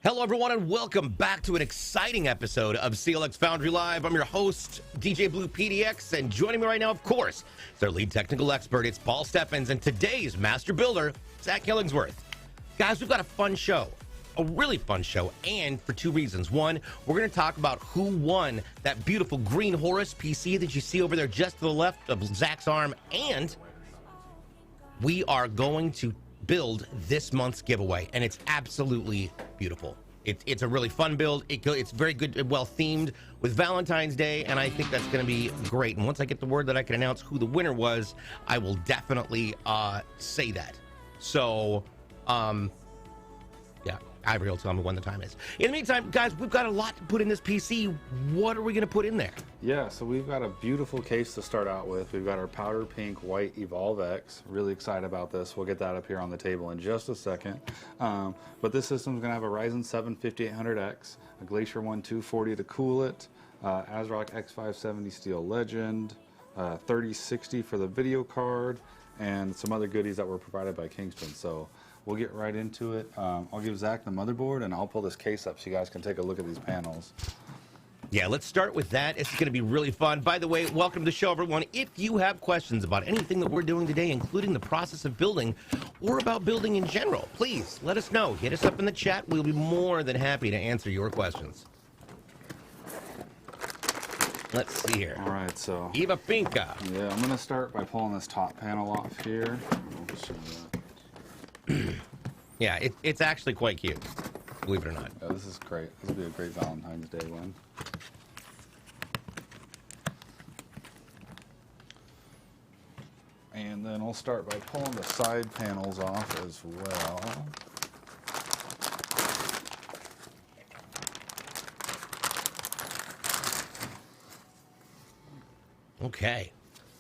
Hello, everyone, and welcome back to an exciting episode of CLX Foundry Live. I'm your host, DJ BluePDX, and joining me right now, of course, is our lead technical expert. It's Paul Steffens, and today's master builder, Zack. Guys, we've got a fun show, a really fun show, and for two reasons. One, we're going to talk about who won that beautiful green Horus PC that you see over there just to the left of Zack's arm, and we are going to build this month's giveaway, and it's absolutely beautiful. It's a really fun build. It's very good, well themed with Valentine's Day, and I think that's going to be great. And once I get the word that I can announce who the winner was, I will definitely say that. So yeah, Ivory will tell me when the time is. In the meantime, guys, we've got a lot to put in this PC. What are we going to put in there? Yeah, so we've got a beautiful case to start out with. We've got our powder pink white Evolv X. Really excited about this. We'll get that up here on the table in just a second. But this system's going to have a Ryzen 7 5800X, a Glacier 1240 to cool it, ASRock X570 Steel Legend, 3060 for the video card, and some other goodies that were provided by Kingston. So we'll get right into it. I'll give Zack the motherboard, and I'll pull this case up so you guys can take a look at these panels. Yeah, let's start with that. It's going to be really fun. By the way, welcome to the show, everyone. If you have questions about anything that we're doing today, including the process of building or about building in general, please let us know. Hit us up in the chat. We'll be more than happy to answer your questions. Let's see here. All right, so Eva Pinka. Yeah, I'm going to start by pulling this top panel off here. Yeah, it's actually quite cute, believe it or not. Yeah, this is great. This will be a great Valentine's Day one. And then I'll start by pulling the side panels off as well. Okay.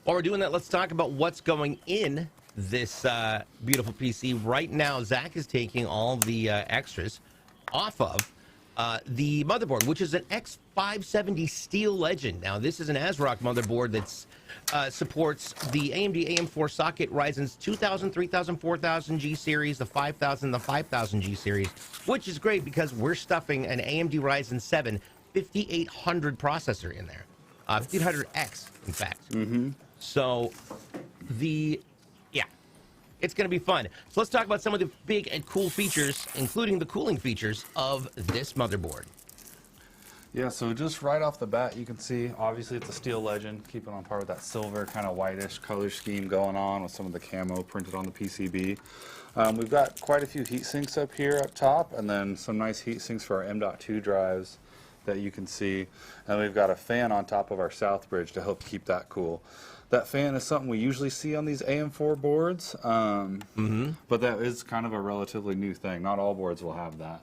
While we're doing that, let's talk about what's going in this beautiful PC. Right now, Zack is taking all the extras off of the motherboard, which is an X570 Steel Legend. Now, this is an ASRock motherboard that supports the AMD AM4 socket Ryzen's 2000, 3000, 4000 G series, the 5000, the 5000 G series, which is great because we're stuffing an AMD Ryzen 7 5800 processor in there. 5800X, in fact. So, it's going to be fun. So let's talk about some of the big and cool features, including the cooling features of this motherboard. Yeah, so just right off the bat, you can see, obviously it's a Steel Legend, keeping on par with that silver kind of whitish color scheme going on with some of the camo printed on the PCB. We've got quite a few heat sinks up here up top, and then some nice heat sinks for our M.2 drives that you can see. And we've got a fan on top of our south bridge to help keep that cool. That fan is something we usually see on these AM4 boards, but that is kind of a relatively new thing. Not all boards will have that.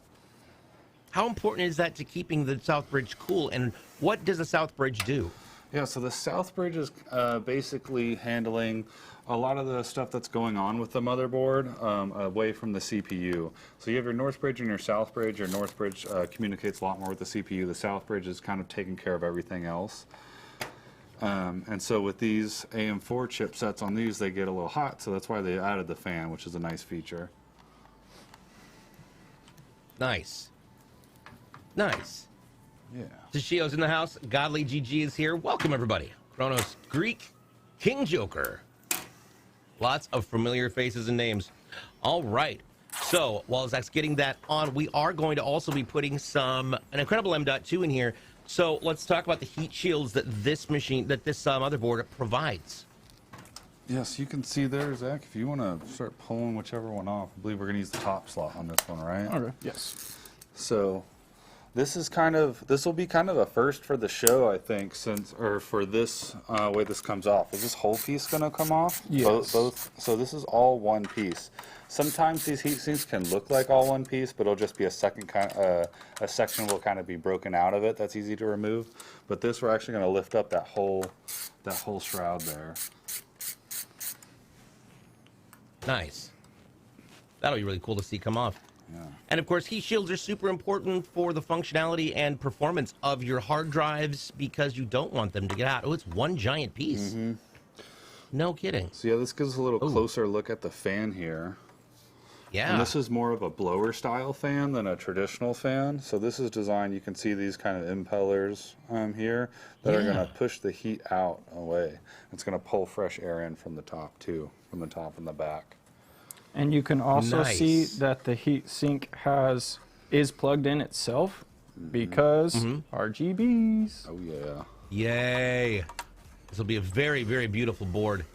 How important is that to keeping the south bridge cool, and what does the south bridge do? Yeah, so the south bridge is basically handling a lot of the stuff that's going on with the motherboard away from the CPU. So you have your north bridge and your south bridge. Your north bridge communicates a lot more with the CPU. The south bridge is kind of taking care of everything else. And so with these AM4 chipsets on these, they get a little hot, so that's why they added the fan, which is a nice feature. Nice. Nice. Yeah. Tashio's in the house. Godly GG is here. Welcome, everybody. Kronos, Greek, King Joker. Lots of familiar faces and names. All right. So while Zack's getting that on, we are going to also be putting an incredible M.2 in here. So let's talk about the heat shields that this motherboard provides. Yes, you can see there, Zack. If you want to start pulling whichever one off, I believe we're going to use the top slot on this one, right? Okay. Yes. So this will be kind of a first for the show, I think, for this way this comes off. Is this whole piece going to come off? Yes. Both. So this is all one piece. Sometimes these heat sinks can look like all one piece, but it'll just be a section will kind of be broken out of it. That's easy to remove. But this, we're actually going to lift up that whole shroud there. Nice. That'll be really cool to see come off. Yeah. And of course, heat shields are super important for the functionality and performance of your hard drives because you don't want them to get hot. Oh, it's one giant piece. No kidding. So yeah, this gives us a little closer look at the fan here. Yeah. And this is more of a blower style fan than a traditional fan. So this is designed, you can see these kind of impellers here that are going to push the heat out away. It's going to pull fresh air in from the top too, from the top and the back. And you can also see that the heat sink is plugged in itself because RGBs. Oh yeah. Yay. This will be a very, very beautiful board.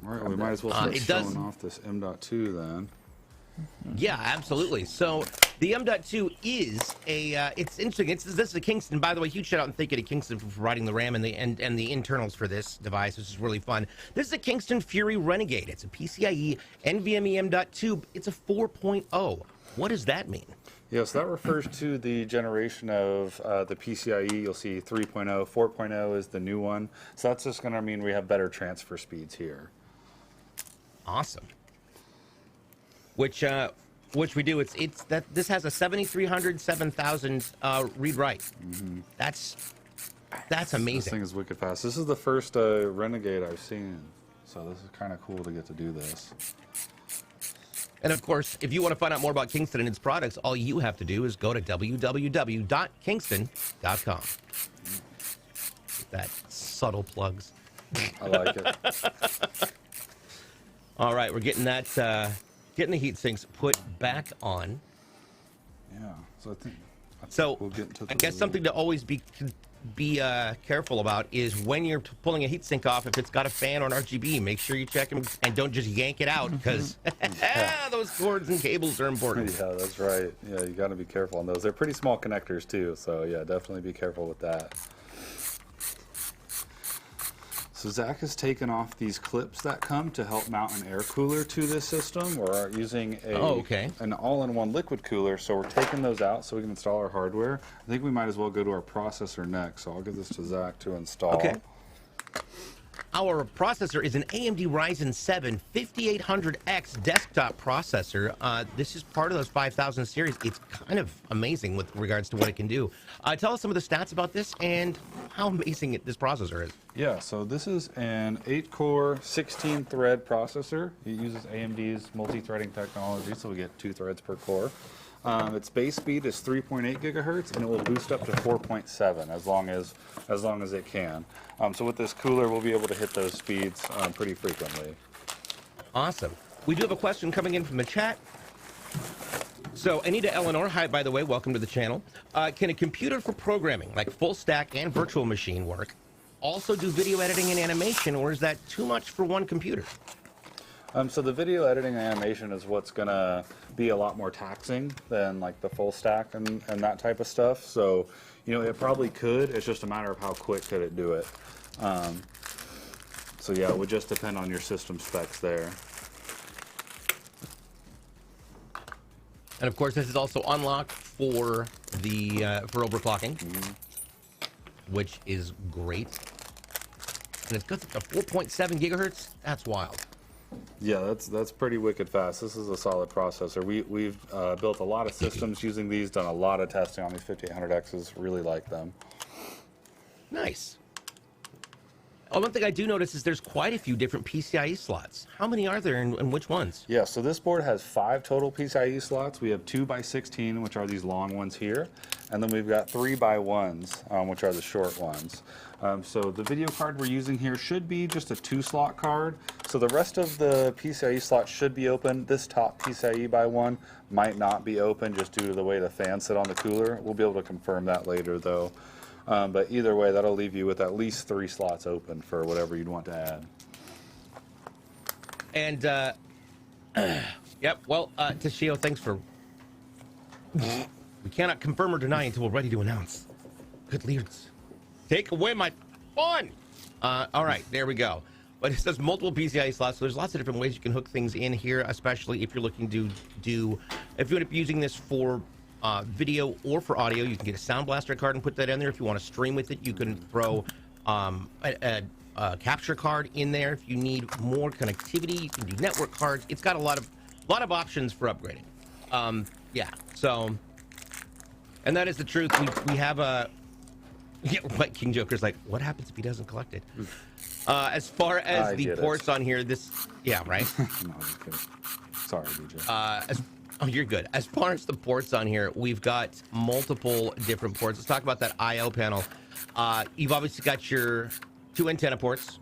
All right, we might as well start showing off this M.2 then. Yeah, absolutely. So the M.2 is it's interesting. This is a Kingston. By the way, huge shout out and thank you to Kingston for providing the RAM and the internals for this device. This is really fun. This is a Kingston Fury Renegade. It's a PCIe NVMe M.2. It's a 4.0. What does that mean? Yes, that refers to the generation of the PCIe. You'll see 3.0, 4.0 is the new one. So that's just going to mean we have better transfer speeds here. Awesome. Which we do. It's that this has a 7300 7000 read write. That's amazing. This thing is wicked fast. This is the first Renegade I've seen, so this is kind of cool to get to do this. And of course, if you want to find out more about Kingston and its products, all you have to do is go to www.kingston.com. That subtle plugs. I like it. All right, we're getting that, getting the heat sinks put back on. Yeah, so I think So we'll get into I guess something to always be careful about is when you're pulling a heatsink off, if it's got a fan or an RGB, make sure you check them and don't just yank it out because those cords and cables are important. Yeah, that's right. Yeah, you got to be careful on those. They're pretty small connectors too, so yeah, definitely be careful with that. So Zach has taken off these clips that come to help mount an air cooler to this system. We're using an all-in-one liquid cooler, so we're taking those out so we can install our hardware. I think we might as well go to our processor next, so I'll give this to Zach to install. Okay. Our processor is an AMD Ryzen 7 5800X desktop processor. This is part of those 5000 series. It's kind of amazing with regards to what it can do. Tell us some of the stats about this and how amazing this processor is. Yeah, so this is an 8-core, 16-thread processor. It uses AMD's multi-threading technology, so we get 2 threads per core. Its base speed is 3.8 gigahertz, and it will boost up to 4.7 as long as it can. So with this cooler, we'll be able to hit those speeds pretty frequently. Awesome. We do have a question coming in from the chat. So Anita Eleanor, hi, by the way, welcome to the channel. Can a computer for programming, like full stack and virtual machine work, also do video editing and animation, or is that too much for one computer? So the video editing and animation is what's going to be a lot more taxing than like the full stack and that type of stuff. So, you know, it probably could. It's just a matter of how quick could it do it. So yeah, it would just depend on your system specs there. And of course, this is also unlocked for the for overclocking, which is great. And it's got up to 4.7 gigahertz. That's wild. Yeah, that's pretty wicked fast. This is a solid processor. We've built a lot of systems using these, done a lot of testing on these 5800Xs, really like them. Nice. One thing I do notice is there's quite a few different PCIe slots. How many are there and which ones? Yeah, so this board has 5 total PCIe slots. We have 2x16, which are these long ones here. And then we've got 3x1s, which are the short ones. So the video card we're using here should be just a 2-slot card. So the rest of the PCIe slots should be open. This top PCIe by 1 might not be open just due to the way the fans sit on the cooler. We'll be able to confirm that later though. But either way, that'll leave you with at least 3 slots open for whatever you'd want to add. And, yep, well, Toshio, thanks for... We cannot confirm or deny until we're ready to announce. Good leaders. Take away my fun! All right, there we go. But it says multiple PCIe slots, so there's lots of different ways you can hook things in here, especially if you're looking to do... If you end up using this for... video or for audio, you can get a Sound Blaster card and put that in there. If you want to stream with it, you can throw a capture card in there. If you need more connectivity, you can do network cards. It's got a lot of options for upgrading. Yeah, so, and that is the truth. We have a Yeah, what King Joker's like, what happens if he doesn't collect it? As far as the ports on here, yeah, right? No, I'm just kidding. Sorry, DJ. Oh, you're good. As far as the ports on here, we've got multiple different ports. Let's talk about that I/O panel. You've obviously got your 2 antenna ports,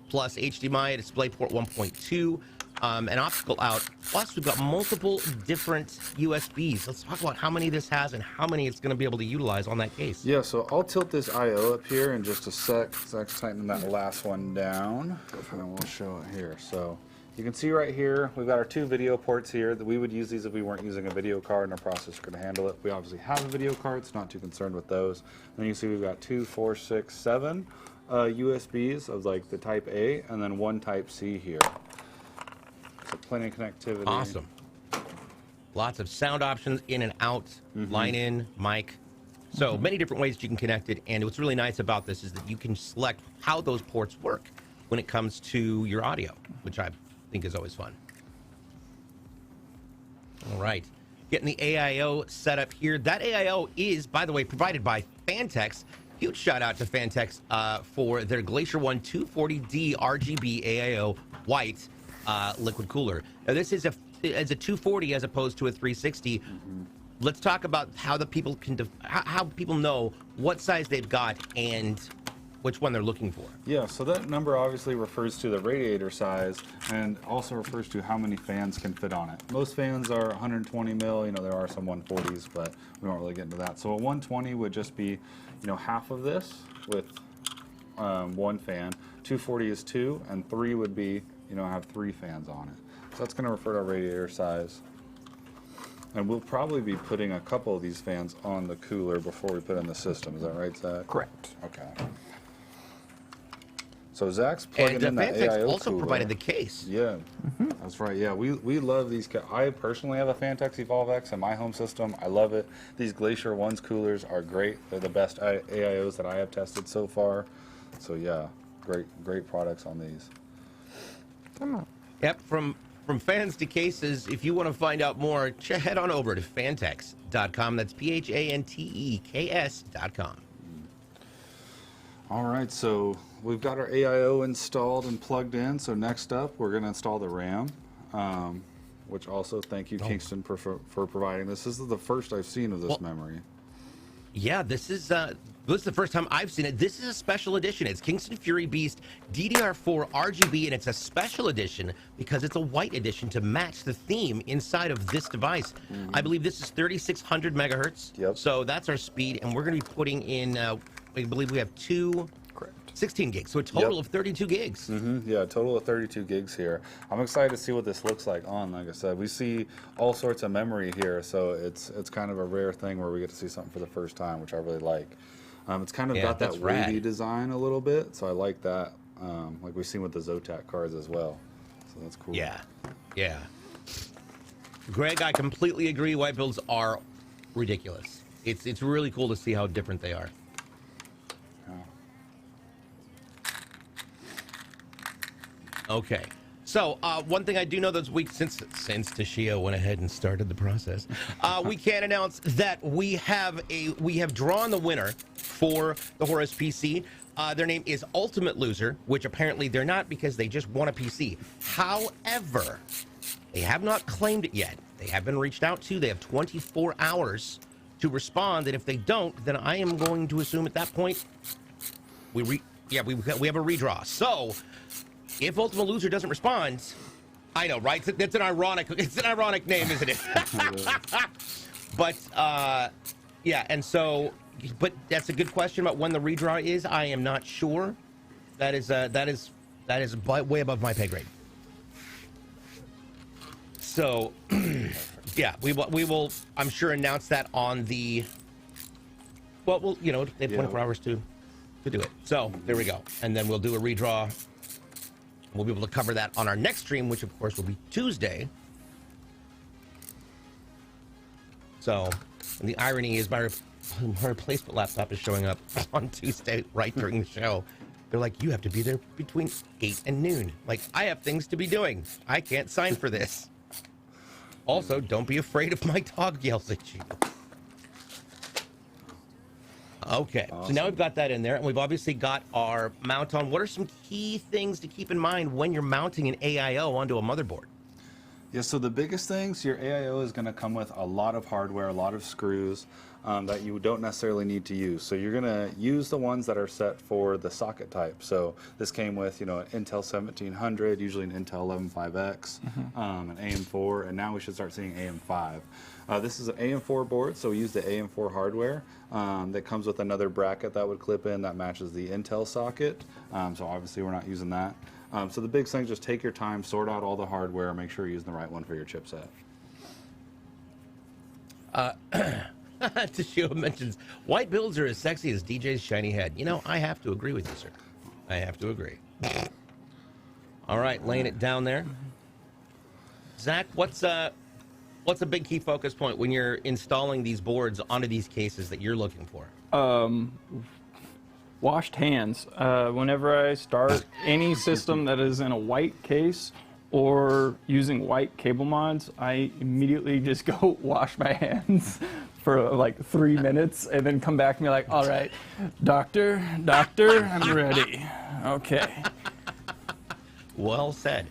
plus HDMI, DisplayPort 1.2, an optical out. Plus, we've got multiple different USBs. Let's talk about how many this has and how many it's going to be able to utilize on that case. Yeah, so I'll tilt this I/O up here in just a sec. Zack's tightening that last one down, and we'll show it here. So you can see right here, we've got our 2 video ports here. That we would use these if we weren't using a video card, and our processor could handle it. We obviously have a video card, so not too concerned with those. And then you see we've got 2, 4, 6, 7 USBs of like the Type A, and then 1 Type C here. So plenty of connectivity. Awesome. Lots of sound options, in and out, line in, mic. So many different ways you can connect it. And what's really nice about this is that you can select how those ports work when it comes to your audio, which I think is always fun. All right. Getting the AIO set up here. That AIO is, by the way, provided by Phanteks. Huge shout out to Phanteks for their Glacier 1 240D RGB AIO white liquid cooler. Now this is a 240 as opposed to a 360. Let's talk about how the people can how people know what size they've got and which one they're looking for. Yeah, so that number obviously refers to the radiator size and also refers to how many fans can fit on it. Most fans are 120 mil, you know, there are some 140s, but we don't really get into that. So a 120 would just be, you know, half of this with 1 fan. 240 is 2, and 3 would be, you know, have 3 fans on it. So that's going to refer to our radiator size. And we'll probably be putting a couple of these fans on the cooler before we put in the system. Is that right, Zach? Correct. Okay. So Zach's plugging in that Phanteks AIO also cooler. provided the case. Yeah, that's right. Yeah, we love these. I personally have a Phanteks Evolv X in my home system. I love it. These Glacier 1's coolers are great. They're the best AIOs that I have tested so far. So yeah, great products on these. Come on. Yep, from fans to cases, if you want to find out more, head on over to phanteks.com. That's PHANTEKS.com. All right, so we've got our AIO installed and plugged in. So next up, we're going to install the RAM, which also thank you, Kingston, for providing this. This is the first I've seen of this memory. Yeah, this is the first time I've seen it. This is a special edition. It's Kingston Fury Beast DDR4 RGB, and it's a special edition because it's a white edition to match the theme inside of this device. I believe this is 3600 megahertz. Yep. So that's our speed, and we're going to be putting in, I believe we have 2 16 gigs, so a total of 32 gigs. Yeah, a total of 32 gigs here. I'm excited to see what this looks like on. Like I said, we see all sorts of memory here, so it's kind of a rare thing where we get to see something for the first time, which I really like. It's kind of got that wavy design a little bit, so I like that. Like we've seen with the Zotac cards as well, so that's cool. Yeah, yeah. Greg, I completely agree. White builds are ridiculous. It's really cool to see how different they are. Okay, so one thing I do know this week, since Toshio went ahead and started the process, we can announce that we have drawn the winner for the Horus PC. Their name is Ultimate Loser, which apparently they're not because they just won a PC. However, they have not claimed it yet. They have been reached out to. They have 24 hours to respond, and if they don't, then I am going to assume at that point we have a redraw. So if Ultimate Loser doesn't respond, I know, right? It's an ironic name, isn't it? But yeah, and so, but that's a good question about when the redraw is. I am not sure. That is way above my pay grade. So, yeah, we will. I'm sure announce that on the. Well, we'll they have 24 hours to do it. So there we go, and then we'll do a redraw. We'll be able to cover that on our next stream, which of course will be Tuesday. So, and the irony is my replacement laptop is showing up on Tuesday right during the show. They're like, you have to be there between 8 and noon. Like, I have things to be doing. I can't sign for this. Also, don't be afraid if my dog yells at you. Okay, Awesome. so now we've got that in there, and we've obviously got our mount on. What are some key things to keep in mind when you're mounting an AIO onto a motherboard? Yeah, so the biggest things, your AIO is going to come with a lot of hardware, a lot of screws that you don't necessarily need to use. So you're going to use the ones that are set for the socket type. So this came with, you know, an Intel 1700, usually an Intel 115X, an AM4, and now we should start seeing AM5. This is an AM4 board, so we use the AM4 hardware that comes with another bracket that would clip in that matches the Intel socket. So obviously we're not using that. So the big thing, just take your time, sort out all the hardware, make sure you're using the right one for your chipset. Tashio mentions, white builds are as sexy as DJ's shiny head. You know, I have to agree with you, sir. I have to agree. All right, laying it down there. Zach, what's a big key focus point when you're installing these boards onto these cases that you're looking for? Washed hands. Whenever I start any system that is in a white case or using white cable mods, I immediately just go wash my hands for like 3 minutes and then come back and be like, all right, doctor, I'm ready. Okay. Well said.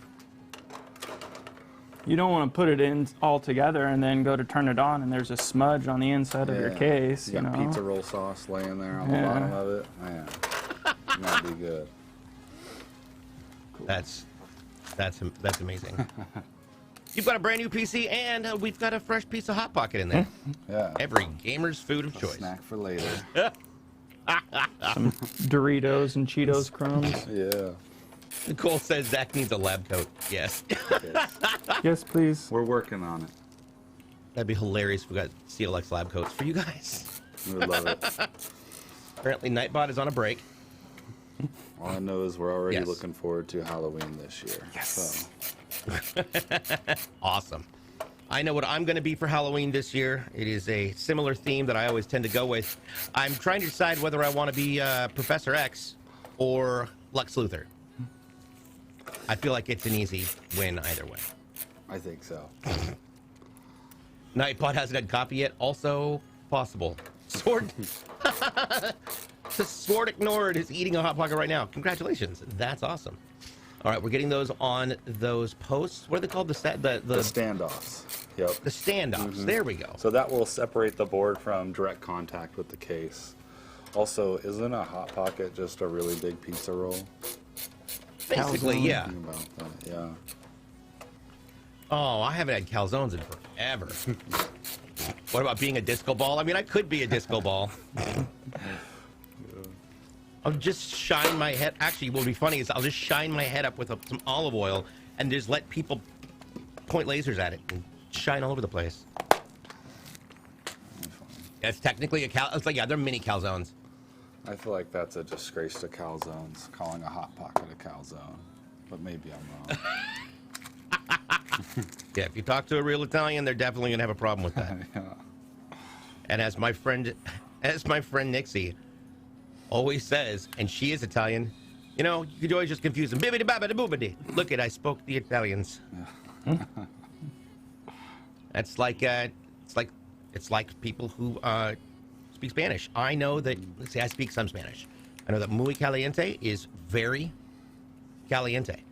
You don't want to put it in all together and then go to turn it on and there's a smudge on the inside of your case. You know? Pizza roll sauce laying there on the bottom of it. Man, that'd be good. Cool. That's amazing. You've got a brand new PC and we've got a fresh piece of Hot Pocket in there. Yeah. Every gamer's food of choice. Snack for later. Some Doritos and Cheetos crumbs. Yeah. Nicole says Zach needs a lab coat. Yes. Yes, please. We're working on it. That'd be hilarious if we got CLX lab coats for you guys. We would love it. Apparently Nightbot is on a break. All I know is we're already Yes. looking forward to Halloween this year. Yes. So. Awesome. I know what I'm going to be for Halloween this year. It is a similar theme that I always tend to go with. I'm trying to decide whether I want to be Professor X or Lex Luthor. I feel like it's an easy win either way. I think so. Nightbot hasn't had copy yet. Also possible. Sword. The Sword ignored is eating a Hot Pocket right now. Congratulations. That's awesome. All right, we're getting those on those posts. What are they called? The standoffs. Yep. The standoffs. There we go. So that will separate the board from direct contact with the case. Also, isn't a Hot Pocket just a really big pizza roll? Basically, yeah. Think about that, yeah. Oh, I haven't had calzones in forever. What about being a disco ball? I mean, I could be a disco ball. I'll just shine my head. Actually, what would be funny is I'll just shine my head up with some olive oil and just let people point lasers at it and shine all over the place. It's technically a it's like, yeah, they're mini calzones. I feel like that's a disgrace to calzones, calling a Hot Pocket a calzone. But maybe I'm wrong. Yeah, if you talk to a real Italian, they're definitely gonna have a problem with that. Yeah. And as my friend Nixie always says, and she is Italian, you know, you could always just confuse them. Bibbidi babbidi boobidi. Look it, I spoke the Italians. Yeah. That's like it's like people who speak Spanish. I know that. Let's say I speak some Spanish. I know that muy caliente is very caliente.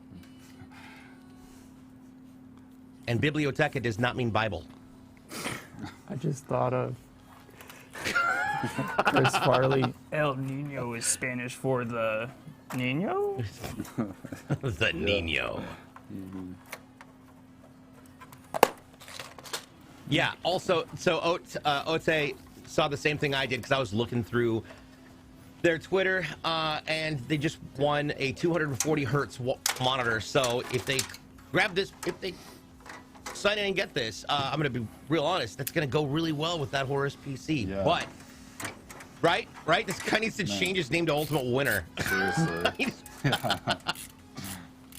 And biblioteca does not mean Bible. I just thought of Chris Farley. El Nino is Spanish for the Nino? The Nino. Mm-hmm. Yeah, also, so Ote saw the same thing I did because I was looking through their Twitter, and they just won a 240 hertz monitor. So if they grab this, if they sign in and get this, I'm going to be real honest, that's going to go really well with that Horus PC. Yeah. But, right? This guy needs to change his name to Ultimate Winner. Seriously.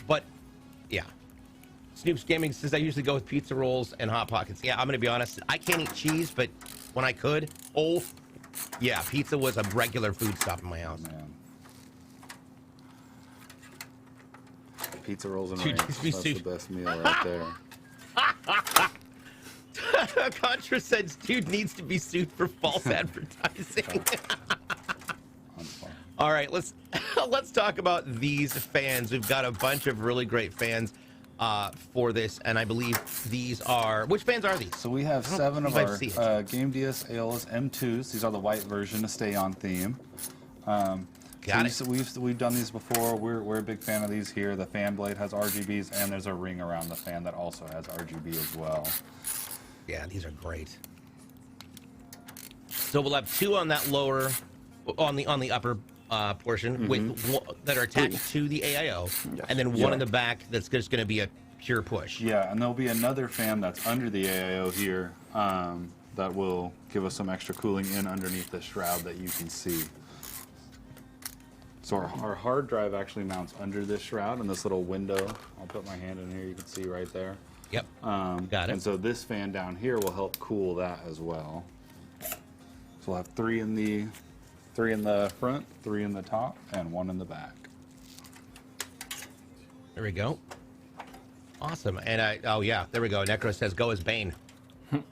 But, yeah. Snoop's Gaming says I usually go with pizza rolls and Hot Pockets. Yeah, I'm going to be honest. I can't eat cheese, but when I could, yeah, pizza was a regular food stop in my house. Man. Pizza rolls and Dude, ranch. That's the best meal right there. Contra says dude needs to be sued for false advertising. All right, let's talk about these fans. We've got a bunch of really great fans for this, and I believe these are, which fans are these? So we have 7 of you our might see it. Gamdias ALS M2s. These are the white version to stay on theme. Got it. So we've done these before. We're a big fan of these here. The fan blade has RGBs, and there's a ring around the fan that also has RGB as well. Yeah, these are great. So we'll have 2 on that lower, on the upper portion that are attached to the AIO, and then one in the back that's just going to be a pure push. Yeah, and there'll be another fan that's under the AIO here that will give us some extra cooling in underneath the shroud that you can see. So our hard drive actually mounts under this shroud in this little window. I'll put my hand in here, you can see right there. Yep, got it. And so this fan down here will help cool that as well. So we'll have 3 in the front, 3 in the top, and 1 in the back. There we go. Awesome. And oh yeah, there we go. Necro says, "Go as Bane."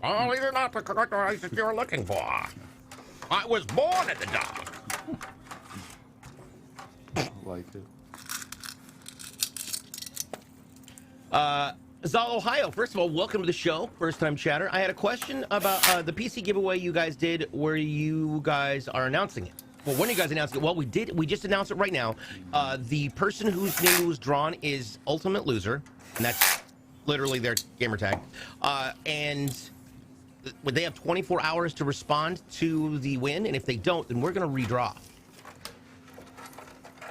Oh, these are not the characteristics you're looking for. I was born in the dark. I like it. Zal, Ohio, first of all, welcome to the show. First time chatter. I had a question about the PC giveaway you guys did where you guys are announcing it. Well, when are you guys announcing it? Well, we just announced it right now. The person whose name was drawn is Ultimate Loser, and that's literally their gamer tag. And they have 24 hours to respond to the win, and if they don't, then we're going to redraw.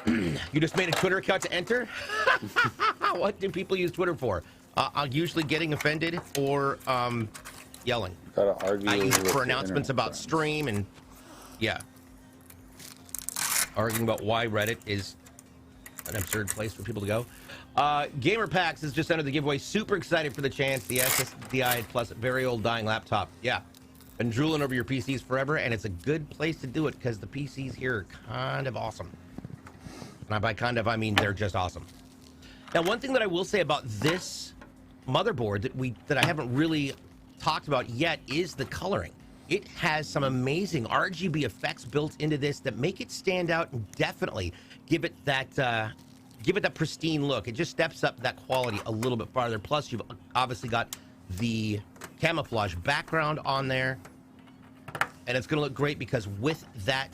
You just made a Twitter account to enter? What do people use Twitter for? Usually getting offended or yelling. Gotta argue I use it with for the announcements internet about friends. stream and, yeah. Arguing about why Reddit is an absurd place for people to go. Gamer Packs is just under the giveaway. Super excited for the chance. The SSDI plus very old dying laptop. Yeah. Been drooling over your PCs forever, and it's a good place to do it because the PCs here are kind of awesome. And by kind of, I mean they're just awesome. Now, one thing that I will say about this motherboard that I haven't really talked about yet is the coloring. It has some amazing RGB effects built into this that make it stand out and definitely give it that pristine look. It just steps up that quality a little bit farther. Plus, you've obviously got the camouflage background on there, and it's going to look great because with that.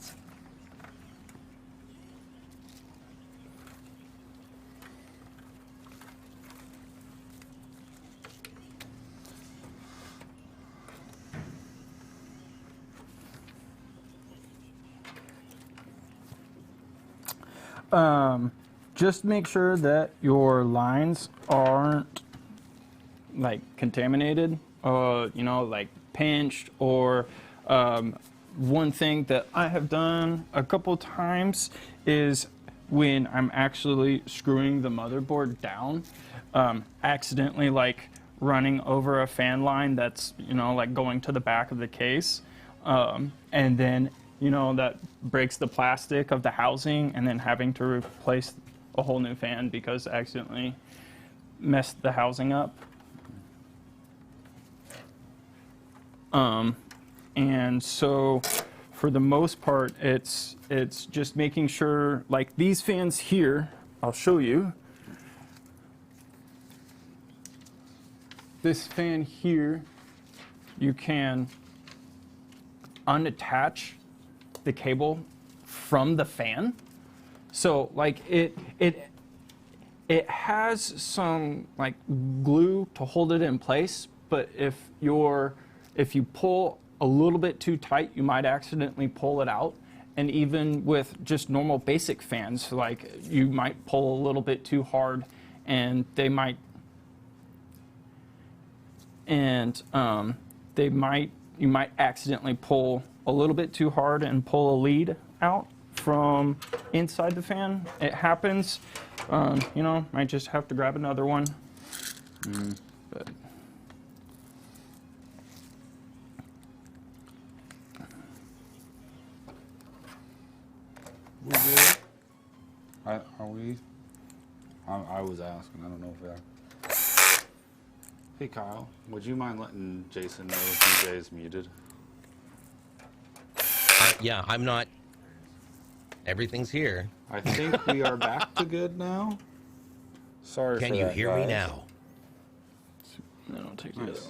Just make sure that your lines aren't like contaminated, like pinched, or one thing that I have done a couple times is when I'm actually screwing the motherboard down, accidentally like running over a fan line that's, like going to the back of the case, and then that breaks the plastic of the housing, and then having to replace a whole new fan because I accidentally messed the housing up. And so for the most part, it's just making sure, like these fans here, I'll show you. This fan here, you can unattach the cable from the fan. So like it has some like glue to hold it in place, but if you pull a little bit too tight, you might accidentally pull it out. And even with just normal basic fans, like you might pull a little bit too hard, and you might accidentally pull a little bit too hard and pull a lead out from inside the fan. It happens. Might just have to grab another one. But We good? Are we? I was asking. I don't know if we are. Hey Kyle, would you mind letting Jason know if DJ is muted? Yeah, I'm not. Everything's here. I think we are back to good now. Sorry Can for you that, hear me guys. now? No, I'll take the other one.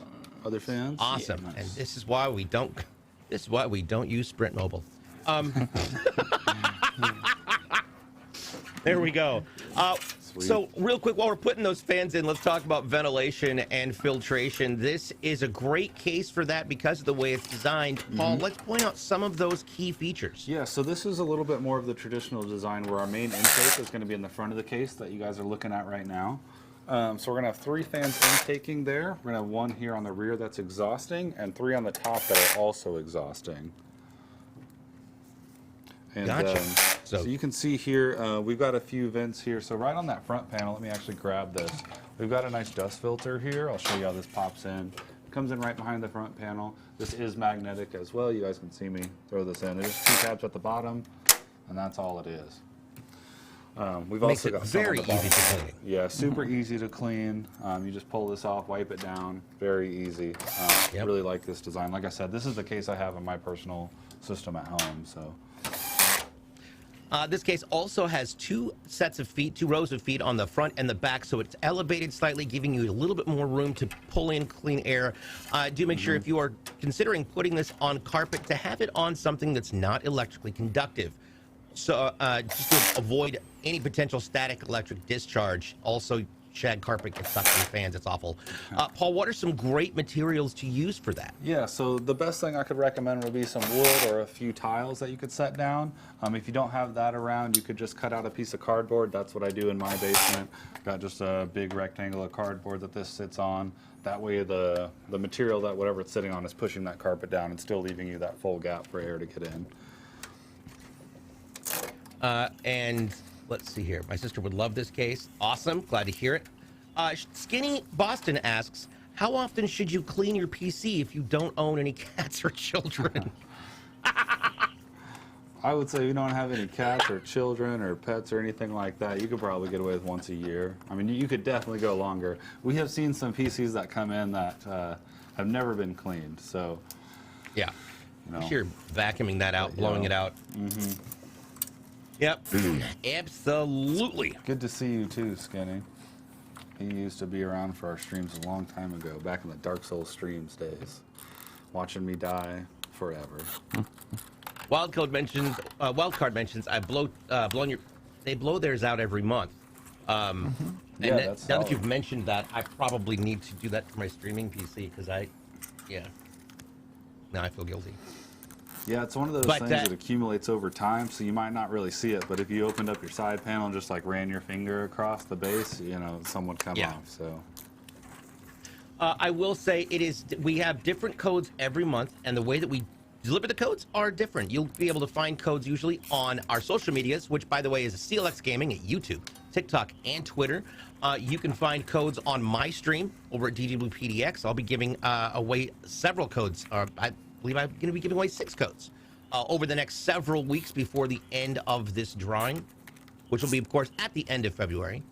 Other fans? Awesome. Yeah, nice. And this is why we don't use Sprint Mobile. There we go. So real quick, while we're putting those fans in, let's talk about ventilation and filtration. This is a great case for that because of the way it's designed. Paul, let's point out some of those key features. Yeah, so this is a little bit more of the traditional design where our main intake is going to be in the front of the case that you guys are looking at right now. So we're going to have 3 fans intaking there. We're going to have 1 here on the rear that's exhausting and 3 on the top that are also exhausting. And, Gotcha. So you can see here, we've got a few vents here. So right on that front panel, let me actually grab this. We've got a nice dust filter here. I'll show you how this pops in. It comes in right behind the front panel. This is magnetic as well. You guys can see me throw this in. There's 2 tabs at the bottom, and that's all it is. We've Makes also it got some on very the bottom. easy to clean. Yeah, super easy to clean. You just pull this off, wipe it down. Very easy. Yep. Really like this design. Like I said, this is the case I have in my personal system at home. So. This case also has 2 sets of feet, 2 rows of feet on the front and the back, so it's elevated slightly, giving you a little bit more room to pull in clean air. Do make sure if you are considering putting this on carpet to have it on something that's not electrically conductive. So just to avoid any potential static electric discharge. Also, shag carpet gets stuck in fans. It's awful. Paul, what are some great materials to use for that? Yeah, so the best thing I could recommend would be some wood or a few tiles that you could set down. If you don't have that around, you could just cut out a piece of cardboard. That's what I do in my basement. Got just a big rectangle of cardboard that this sits on. That way the material that whatever it's sitting on is pushing that carpet down and still leaving you that full gap for air to get in. And let's see here. My sister would love this case. Awesome. Glad to hear it. Skinny Boston asks, how often should you clean your PC if you don't own any cats or children? I would say if you don't have any cats or children or pets or anything like that, you could probably get away with once a year. I mean, you could definitely go longer. We have seen some PCs that come in that have never been cleaned. So, Yeah. you know. Sure, vacuuming that out, blowing it out. Yep. Absolutely. Good to see you too, Skinny. He used to be around for our streams a long time ago, back in the Dark Souls streams days, watching me die forever. Wildcard mentions they blow theirs out every month. And Yeah, now that's that solid. you've mentioned that, I probably need to do that for my streaming PC because now I feel guilty. Yeah, it's one of those But things that accumulates over time, so you might not really see it. But if you opened up your side panel and just like ran your finger across the base, you know, some would come off. So. I will say we have different codes every month, and the way that we deliver the codes are different. You'll be able to find codes usually on our social medias, which, by the way, is CLX Gaming at YouTube, TikTok, and Twitter. You can find codes on my stream over at DJ BluePDX. I'll be giving away several codes. I believe I'm going to be giving away 6 codes over the next several weeks before the end of this drawing, which will be, of course, at the end of February.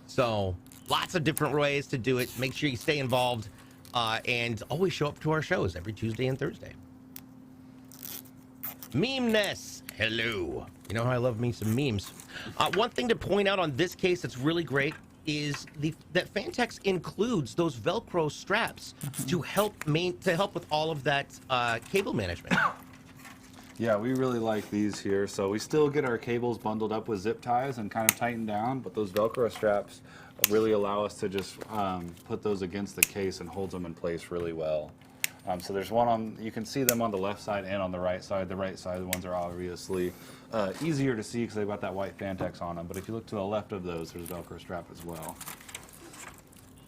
So lots of different ways to do it. Make sure you stay involved and always show up to our shows every Tuesday and Thursday. Meme-ness, hello. You know how I love me some memes. One thing to point out on this case that's really great is that Phanteks includes those Velcro straps to help with all of that cable management. Yeah, we really like these here. So we still get our cables bundled up with zip ties and kind of tightened down, but those Velcro straps really allow us to just put those against the case and hold them in place really well. So there's one on, you can see them on the left side and on the right side. The right side ones are obviously easier to see because they've got that white Phanteks on them. But if you look to the left of those, there's a Velcro strap as well.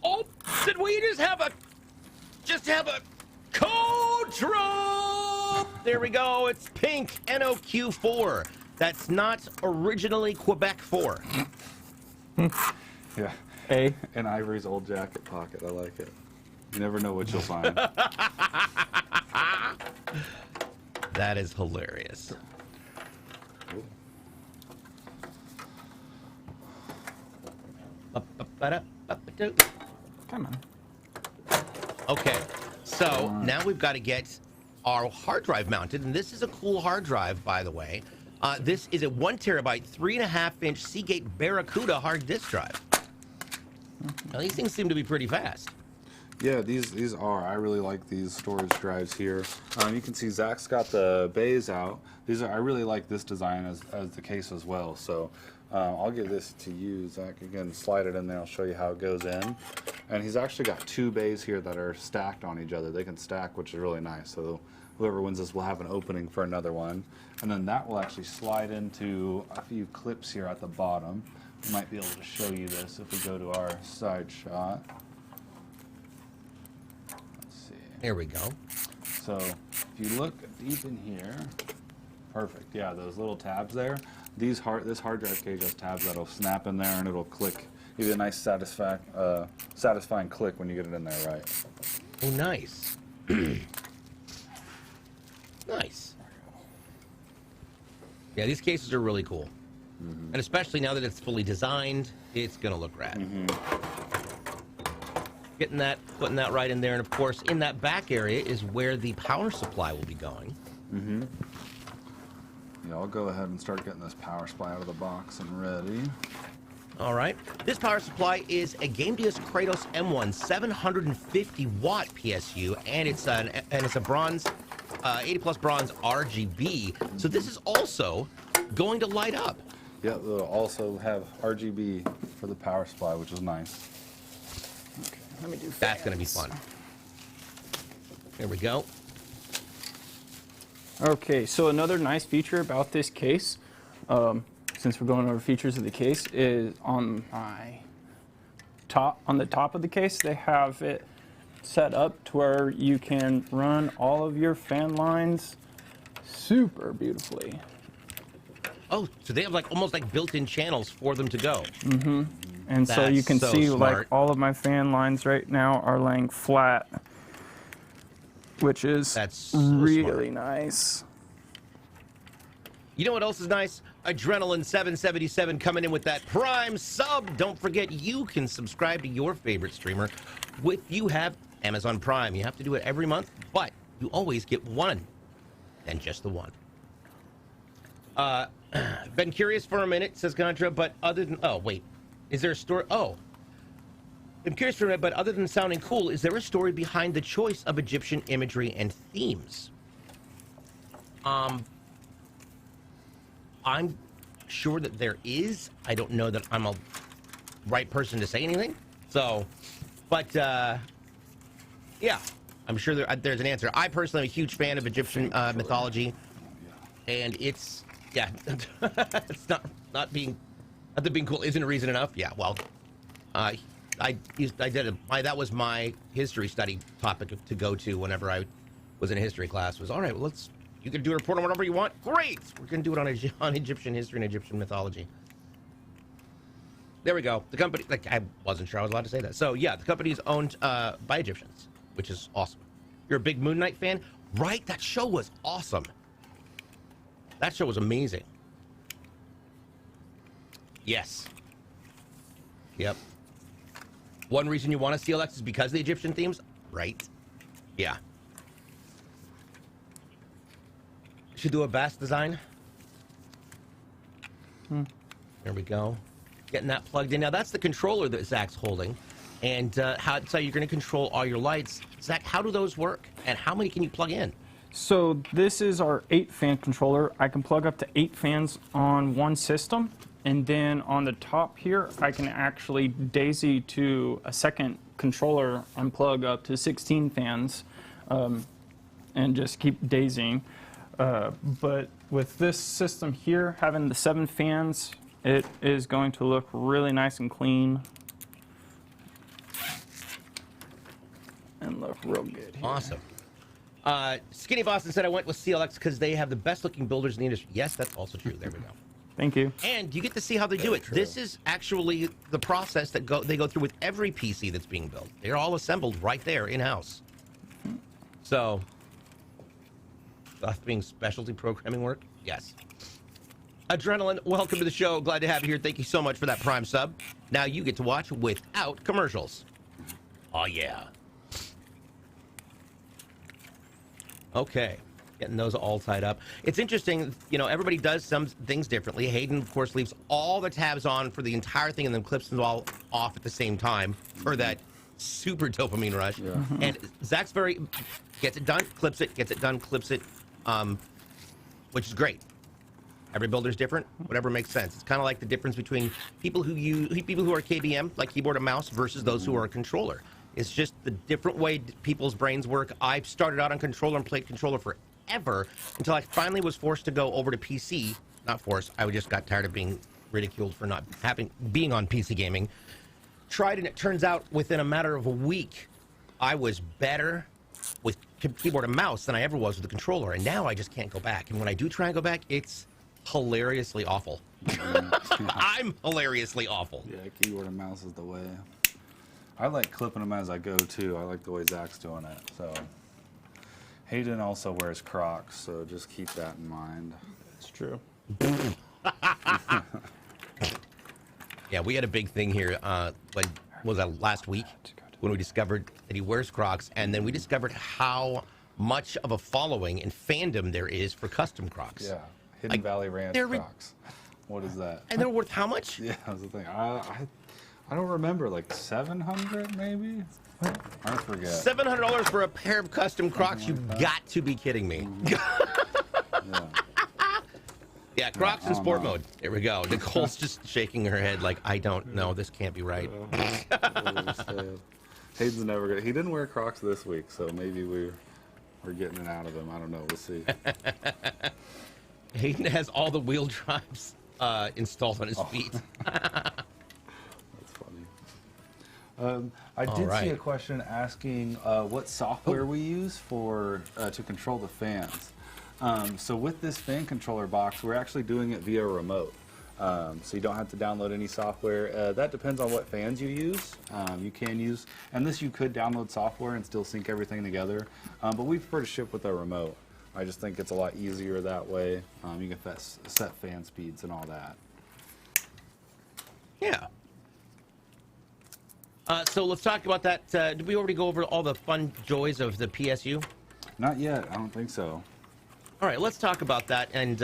Oh, did we just have a code drop? There we go. It's pink NOQ4. That's not originally Quebec 4. Yeah. A. And Ivory's old jacket pocket. I like it. You never know what you'll find. That is hilarious. Come on. Okay, so now we've got to get are hard drive mounted, and this is a cool hard drive, by the way. This is a 1 terabyte, 3.5-inch Seagate Barracuda hard disk drive. Now, these things seem to be pretty fast. Yeah, these are. I really like these storage drives here. You can see Zach's got the bays out. I really like this design as the case as well. So I'll give this to you, Zach. Again, slide it in there. I'll show you how it goes in. And he's actually got 2 bays here that are stacked on each other. They can stack, which is really nice. So whoever wins this will have an opening for another one. And then that will actually slide into a few clips here at the bottom. We might be able to show you this if we go to our side shot. There we go. So if you look deep in here, perfect. Yeah, those little tabs there. This hard drive cage has tabs that'll snap in there and it'll click. Give you a nice satisfying click when you get it in there right. Oh, nice. Nice. Yeah, these cases are really cool. And especially now that it's fully designed, it's gonna look rad. Getting that, putting that right in there, and of course, in that back area is where the power supply will be going. Yeah, I'll go ahead and start getting this power supply out of the box and ready. All right. This power supply is a Gamdias Kratos M1 750 watt PSU, and it's a bronze, 80 plus bronze RGB. So this is also going to light up. Yeah, they'll also have RGB for the power supply, which is nice. Okay, let me do fans. That's going to be fun. There we go. Okay, so another nice feature about this case, since we're going over features of the case, is on the top of the case, they have it set up to where you can run all of your fan lines super beautifully. Oh, so they have like almost like built-in channels for them to go. And so you can see smart. like all of my fan lines right now are laying flat, which is really nice. You know what else is nice? Adrenaline 777 coming in with that Prime sub. Don't forget, you can subscribe to your favorite streamer if you have Amazon Prime. You have to do it every month, but you always get one, and just the one. Been curious for a minute, says Contra, but other than... Oh, wait. Is there a story? Oh. I'm curious for a minute, but other than sounding cool, is there a story behind the choice of Egyptian imagery and themes? I'm sure that there is. I don't know that I'm a right person to say anything. So, but, yeah. I'm sure there's an answer. I personally am a huge fan of Egyptian mythology. And it's... Yeah, it's not being cool isn't a reason enough. Yeah, well, that was my history study topic to go to whenever I was in a history class. Was all right. Well, you can do a report on whatever you want. Great, we're gonna do it on Egyptian history and Egyptian mythology. There we go. The company, like, I wasn't sure I was allowed to say that. So yeah, the company is owned by Egyptians, which is awesome. You're a big Moon Knight fan, right? That show was awesome. That show was amazing. Yes. Yep. One reason you want a CLX is because of the Egyptian themes, right? Yeah. Should do a bass design. There we go. Getting that plugged in. Now that's the controller that Zach's holding. And so you're going to control all your lights. Zach, how do those work? And how many can you plug in? So this is our 8-fan controller. I can plug up to 8 fans on one system, and then on the top here I can actually daisy to a second controller and plug up to 16 fans and just keep daisying. But with this system here, having the 7 fans, it is going to look really nice and clean and look real good here. Awesome. Skinny Boston said I went with CLX because they have the best looking builders in the industry. Yes, that's also true. There we go. Thank you. And you get to see how they do it. This is actually the process that they go through with every PC that's being built. They're all assembled right there in-house. So, being specialty programming work? Yes. Adrenaline, welcome to the show. Glad to have you here. Thank you so much for that Prime sub. Now you get to watch without commercials. Oh, yeah. Okay. Getting those all tied up. It's interesting, you know, everybody does some things differently. Hayden, of course, leaves all the tabs on for the entire thing and then clips them all off at the same time for that super dopamine rush. Yeah. And Zach's gets it done, clips it, gets it done, clips it, which is great. Every builder's different, whatever makes sense. It's kind of like the difference between people who are KBM, like keyboard and mouse, versus those who are a controller. It's just the different way people's brains work. I started out on controller and played controller forever until I finally was forced to go over to PC. Not forced. I just got tired of being ridiculed for not being on PC gaming. Tried, and it turns out within a matter of a week, I was better with keyboard and mouse than I ever was with the controller. And now I just can't go back. And when I do try and go back, it's hilariously awful. I'm hilariously awful. Yeah, keyboard and mouse is the way. I like clipping them as I go too. I like the way Zach's doing it. So Hayden also wears Crocs, so just keep that in mind. It's true. Yeah, we had a big thing here. When was that, last week, when we discovered that he wears Crocs, and then we discovered how much of a following and fandom there is for custom Crocs. Yeah, Hidden Valley Ranch Crocs. What is that? And they're worth how much? Yeah, that's the thing. I don't remember, like 700 maybe? I forget. $700 for a pair of custom Crocs? You've got to be kidding me. Yeah. Yeah, Crocs in sport mode. There we go. Nicole's just shaking her head like, I don't know. This can't be right. Hayden's never gonna. He didn't wear Crocs this week, so maybe we're getting it out of him. I don't know. We'll see. Hayden has all the wheel drives installed on his feet. That's funny. I did see a question asking what software we use for to control the fans. So with this fan controller box, we're actually doing it via remote. So you don't have to download any software. That depends on what fans you use. You can use, and this you could download software and still sync everything together. But we prefer to ship with a remote. I just think it's a lot easier that way. You can set fan speeds and all that. Yeah. So let's talk about that. Did we already go over all the fun joys of the PSU? Not yet. I don't think so. All right, let's talk about that. And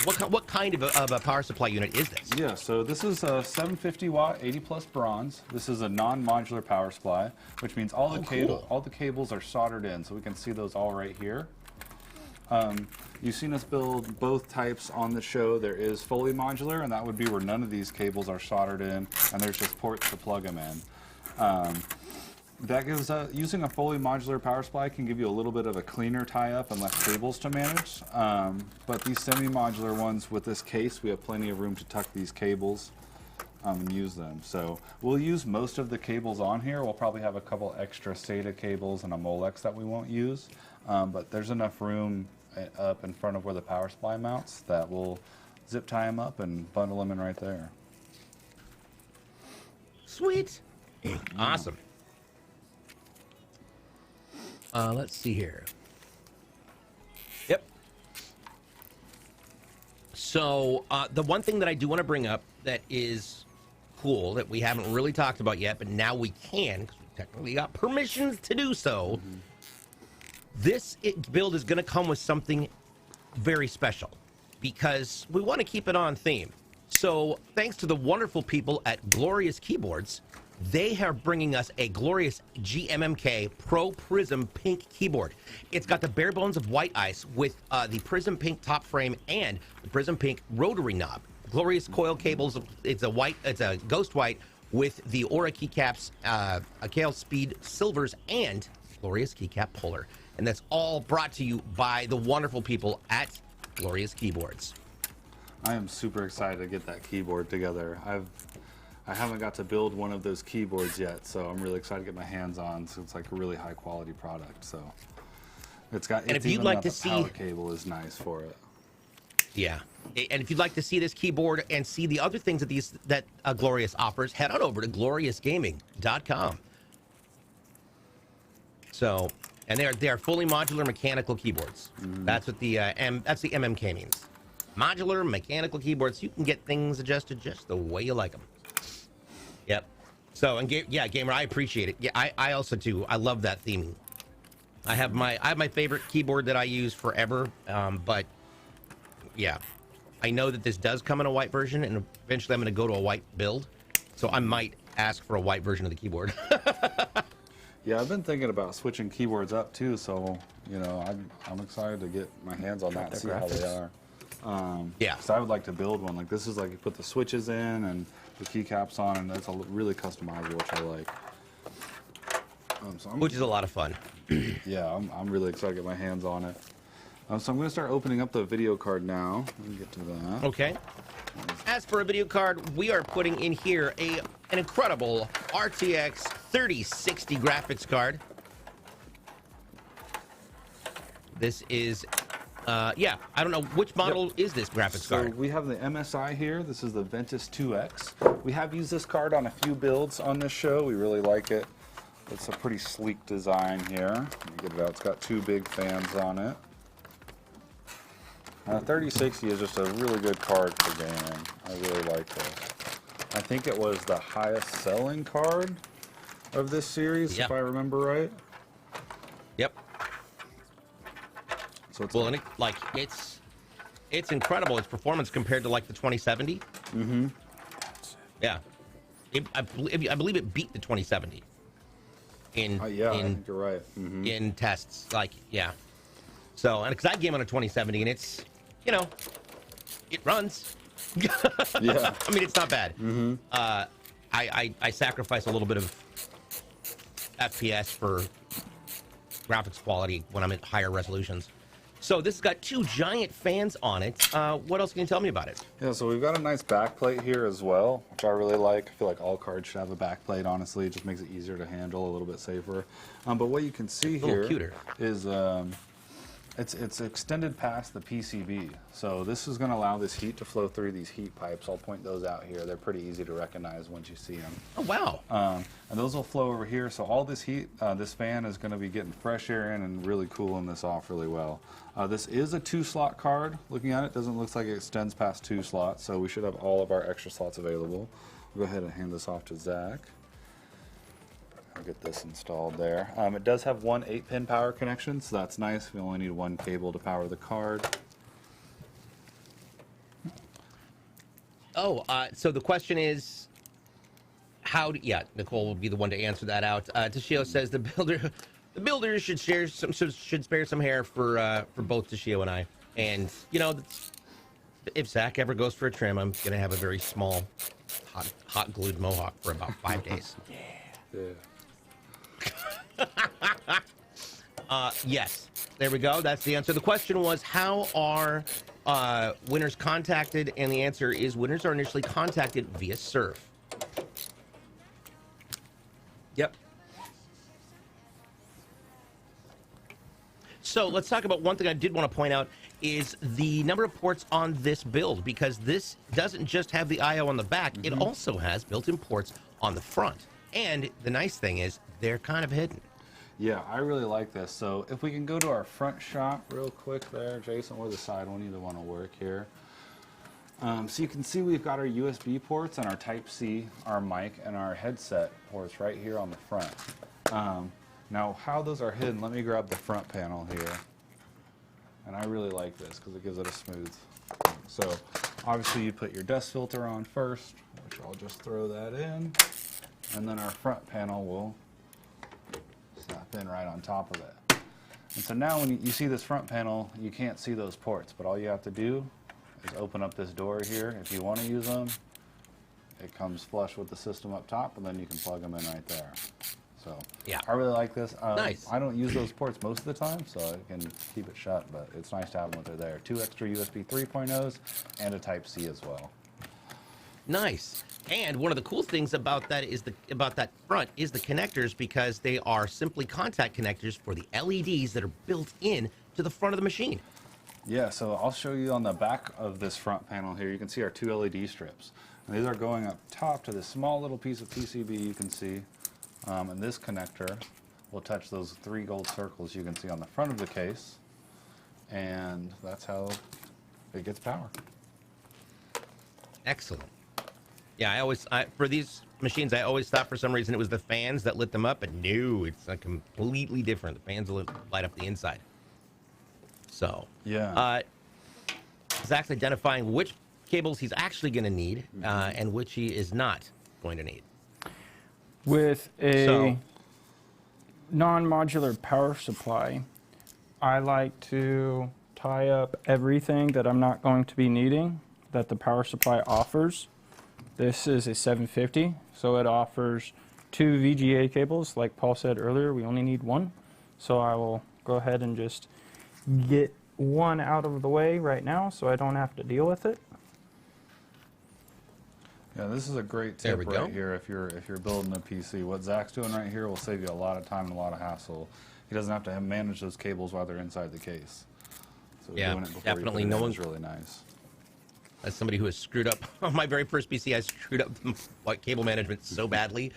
what kind of a power supply unit is this? Yeah, so this is a 750 watt, 80 plus bronze. This is a non-modular power supply, which means all the cables are soldered in, so we can see those all right here. You've seen us build both types on the show. There is fully modular, and that would be where none of these cables are soldered in, and there's just ports to plug them in. That gives using a fully modular power supply can give you a little bit of a cleaner tie-up and less cables to manage. But these semi-modular ones with this case, we have plenty of room to tuck these cables and use them. So we'll use most of the cables on here. We'll probably have a couple extra SATA cables and a Molex that we won't use. But there's enough room up in front of where the power supply mounts that we'll zip tie them up and bundle them in right there. Sweet. Awesome. Let's see here. Yep. So the one thing that I do want to bring up that is cool that we haven't really talked about yet, but now we can because we technically got permissions to do so. This build is going to come with something very special because we want to keep it on theme. So thanks to the wonderful people at Glorious Keyboards, they are bringing us a Glorious GMMK Pro Prism Pink keyboard. It's got the bare bones of white ice with the Prism Pink top frame and the Prism Pink rotary knob. Glorious coil cables. It's a ghost white with the Aura keycaps, Akale Speed silvers, and Glorious keycap puller. And that's all brought to you by the wonderful people at Glorious Keyboards. I am super excited to get that keyboard together. I haven't got to build one of those keyboards yet, so I'm really excited to get my hands on. So it's like a really high quality product. So it's got. And if you'd like to see, power cable is nice for it. Yeah, and if you'd like to see this keyboard and see the other things that Glorious offers, head on over to gloriousgaming.com. So, and they are fully modular mechanical keyboards. That's what the that's the MMK means. Modular mechanical keyboards. You can get things adjusted just the way you like them. Yep. So, and yeah, Gamer, I appreciate it. Yeah, I also do. I love that theming. I have my favorite keyboard that I use forever, but yeah, I know that this does come in a white version, and eventually I'm going to go to a white build, so I might ask for a white version of the keyboard. Yeah, I've been thinking about switching keyboards up too, so you know, I'm excited to get my hands on that and see how they are. Yeah, because I would like to build one. Like this is like you put the switches in and the keycaps on, and that's really customizable, which I like. Which is a lot of fun. Yeah, I'm really excited to get my hands on it. So I'm going to start opening up the video card now. Let me get to that. Okay. As for a video card, we are putting in here an incredible RTX 3060 graphics card. This is, yeah, I don't know, which model is this graphics card? So we have the MSI here. This is the Ventus 2X. We have used this card on a few builds on this show. We really like it. It's a pretty sleek design here. Let me get it out. It's got 2 big fans on it. 3060 is just a really good card for gaming. I really like this. I think it was the highest selling card of this series, if I remember right. Yep. So it's well, and it's incredible. Its performance compared to like the 2070. Mm-hmm. Yeah. I believe it beat the 2070. Yeah, I think you're right. Mm-hmm. In tests, like, yeah. So, and because I game on a 2070, and it's, you know, it runs. Yeah. I mean, it's not bad. Mm-hmm. I sacrifice a little bit of FPS for graphics quality when I'm at higher resolutions. So this has got 2 giant fans on it. What else can you tell me about it? Yeah, so we've got a nice backplate here as well, which I really like. I feel like all cards should have a backplate, honestly. It just makes it easier to handle, a little bit safer. But what you can see here cuter. is it's extended past the PCB. So this is going to allow this heat to flow through these heat pipes. I'll point those out here. They're pretty easy to recognize once you see them. Oh, wow. And those will flow over here. So all this heat, this fan is going to be getting fresh air in and really cooling this off really well. This is a 2-slot card. Looking at it, doesn't look like it extends past 2 slots. So we should have all of our extra slots available. We'll go ahead and hand this off to Zach. I'll get this installed there. It does have 1 8-pin power connection, so that's nice. We only need 1 cable to power the card. Oh, so the question is, yeah, Nicole will be the one to answer that out. Toshio says the builder should spare some hair for both Toshio and I. And you know, if Zach ever goes for a trim, I'm gonna have a very small, hot glued mohawk for about 5 days. Yeah. Yes, there we go. That's the answer. The question was, how are winners contacted? And the answer is, winners are initially contacted via Surf. Yep. So let's talk about one thing I did want to point out is the number of ports on this build, because this doesn't just have the I/O on the back, it also has built-in ports on the front. And the nice thing is they're kind of hidden. Yeah, I really like this. So if we can go to our front shot real quick there, Jason, or the side one, either one will work here. So you can see we've got our USB ports and our Type-C, our mic, and our headset ports right here on the front. Now, how those are hidden, let me grab the front panel here. And I really like this because it gives it a smooth. So obviously you put your dust filter on first, which I'll just throw that in. And then our front panel will snap in right on top of it. And so now when you see this front panel, you can't see those ports, but all you have to do is open up this door here. If you want to use them, it comes flush with the system up top, and then you can plug them in right there. So yeah, I really like this. Nice. I don't use those ports most of the time, so I can keep it shut, but it's nice to have them when they're there. 2 extra USB 3.0s and a Type-C as well. Nice. And one of the cool things about that is that front is the connectors, because they are simply contact connectors for the LEDs that are built in to the front of the machine. Yeah, so I'll show you on the back of this front panel here. You can see our 2 LED strips. And these are going up top to this small little piece of PCB you can see. And this connector will touch those 3 gold circles you can see on the front of the case. And that's how it gets power. Excellent. Yeah, for these machines, I always thought for some reason it was the fans that lit them up, but no, it's completely different. The fans will light up the inside. So, Yeah. Zach's identifying which cables he's actually going to need and which he is not going to need. With a non-modular power supply, I like to tie up everything that I'm not going to be needing that the power supply offers. This is a 750, so it offers 2 VGA cables. Like Paul said earlier, we only need 1. So I will go ahead and just get 1 out of the way right now so I don't have to deal with it. Yeah, this is a great tip right here if you're building a PC. What Zach's doing right here will save you a lot of time and a lot of hassle. He doesn't have to manage those cables while they're inside the case. So yeah, doing it before definitely. you put it in is really nice. As somebody who has screwed up on my very first PC, I screwed up cable management so badly.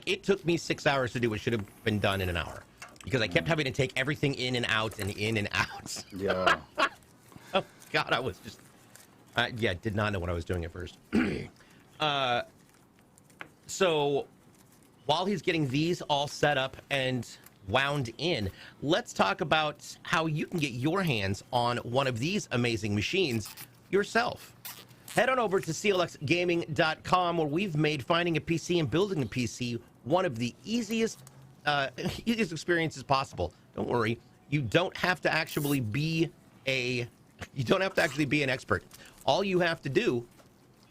It took me 6 hours to do what should have been done in an hour because I kept having to take everything in and out and in and out. Yeah. Oh God, I was just did not know what I was doing at first. So while he's getting these all set up and wound in, let's talk about how you can get your hands on one of these amazing machines yourself. Head on over to clxgaming.com where we've made finding a PC and building a PC one of the easiest experiences possible. Don't worry, you don't have to actually be an expert. All you have to do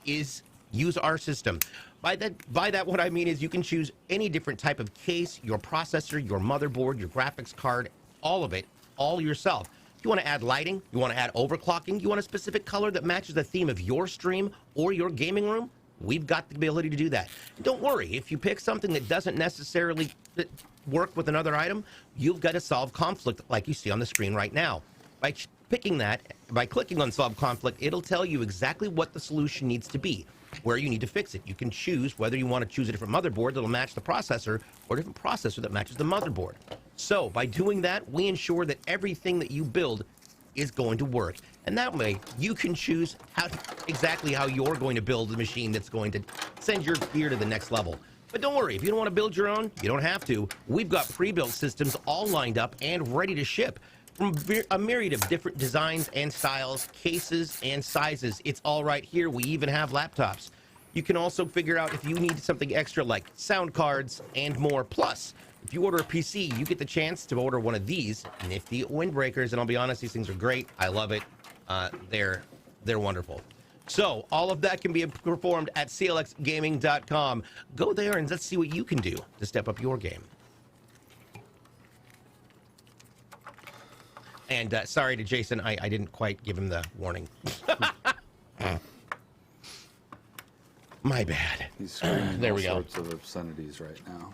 is use our system. By that, what I mean is you can choose any different type of case, your processor, your motherboard, your graphics card, all of it, all yourself. If you want to add lighting, you want to add overclocking, you want a specific color that matches the theme of your stream or your gaming room, we've got the ability to do that. And don't worry, if you pick something that doesn't necessarily work with another item, you've got to solve conflict like you see on the screen right now. By picking that, by clicking on solve conflict, it'll tell you exactly what the solution needs to be, where you need to fix it. You can choose whether you want to choose a different motherboard that'll match the processor or a different processor that matches the motherboard. So by doing that, we ensure that everything that you build is going to work. And that way, you can choose exactly how you're going to build the machine that's going to send your gear to the next level. But don't worry, if you don't want to build your own, you don't have to. We've got pre-built systems all lined up and ready to ship. From a myriad of different designs and styles, cases and sizes. It's all right here. We even have laptops. You can also figure out if you need something extra like sound cards and more. Plus, if you order a PC, you get the chance to order one of these nifty windbreakers. And I'll be honest, these things are great. I love it. They're wonderful. So all of that can be performed at clxgaming.com. Go there and let's see what you can do to step up your game. And sorry to Jason, I didn't quite give him the warning. My bad. He's screaming there all we go. sorts of obscenities right now.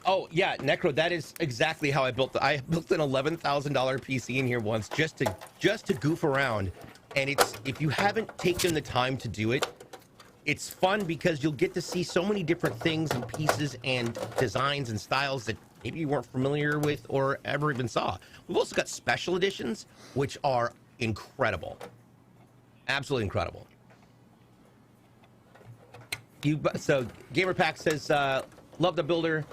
Oh yeah, Necro, that is exactly how I built I built an $11,000 PC in here once just to goof around. And if you haven't taken the time to do it, it's fun because you'll get to see so many different things and pieces and designs and styles that maybe you weren't familiar with or ever even saw. We've also got special editions, which are incredible. Absolutely incredible. So GamerPack says, love the builder.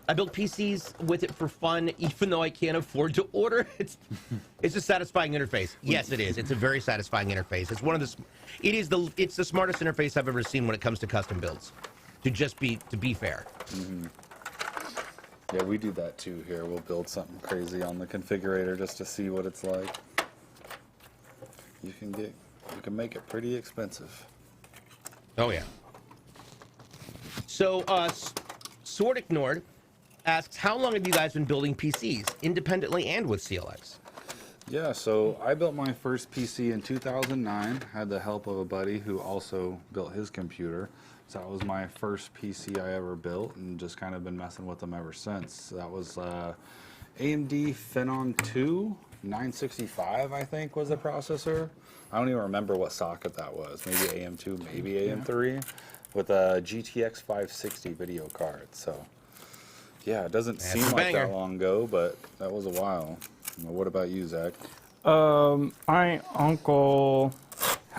I build PCs with it for fun, even though I can't afford to order. It's a satisfying interface. Yes, it is. It's a very satisfying interface. It's one of the, it's the smartest interface I've ever seen when it comes to custom builds. To be fair. Mm-hmm. Yeah, we do that too here. We'll build something crazy on the configurator just to see what it's like. You can make it pretty expensive. Oh yeah. So, Sword Ignored asks, how long have you guys been building PCs, independently and with CLX? Yeah, so I built my first PC in 2009. Had the help of a buddy who also built his computer. So that was my first PC I ever built, and just kind of been messing with them ever since. That was AMD Phenom 2 965, I think, was the processor. I don't even remember what socket that was. Maybe AM2, maybe AM3, with a GTX 560 video card. So, yeah, it doesn't seem like that long ago, but that was a while. What about you, Zach? My uncle